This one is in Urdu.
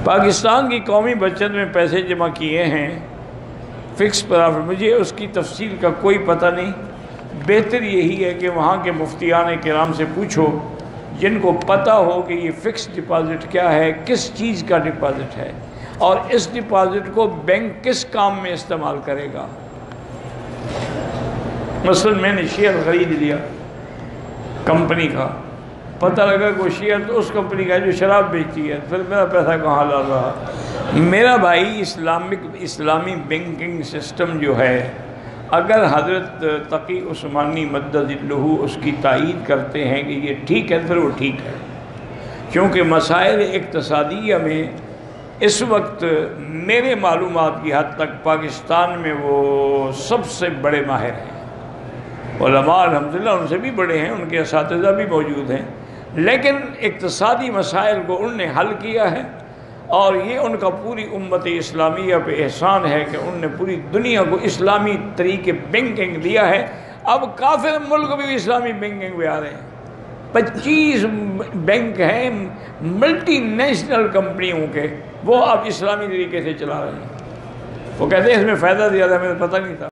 پاکستان کی قومی بچت میں پیسے جمع کیے ہیں فکس پر، مجھے اس کی تفصیل کا کوئی پتہ نہیں۔ بہتر یہی ہے کہ وہاں کے مفتیان کرام سے پوچھو جن کو پتہ ہو کہ یہ فکس ڈپازٹ کیا ہے، کس چیز کا ڈپازٹ ہے، اور اس ڈپازٹ کو بینک کس کام میں استعمال کرے گا۔ مثلا میں نے شیئر خرید لیا کمپنی کا، پتہ لگا کہ وہ شیئر تو اس کمپنی کا ہے جو شراب بیچتی ہے، پھر میرا پیسہ کہاں لا رہا۔ میرا بھائی اسلامی بینکنگ سسٹم جو ہے، اگر حضرت تقی عثمانی مدد اللہ اس کی تائید کرتے ہیں کہ یہ ٹھیک ہے، پھر وہ ٹھیک ہے، کیونکہ مسائل اقتصادیہ میں اس وقت میرے معلومات کی حد تک پاکستان میں وہ سب سے بڑے ماہر ہیں۔ علماء الحمدللہ ان سے بھی بڑے ہیں، ان کے اساتذہ بھی موجود ہیں، لیکن اقتصادی مسائل کو انہوں نے حل کیا ہے، اور یہ ان کا پوری امت اسلامیہ پہ احسان ہے کہ انہوں نے پوری دنیا کو اسلامی طریقے بینکنگ دیا ہے۔ اب کافر ملک بھی اسلامی بینکنگ پہ آ رہے ہیں، 25 بینک ہیں ملٹی نیشنل کمپنیوں کے، وہ اب اسلامی طریقے سے چلا رہے ہیں۔ وہ کہتے ہیں اس میں فائدہ زیادہ، ہمیں پتہ نہیں تھا۔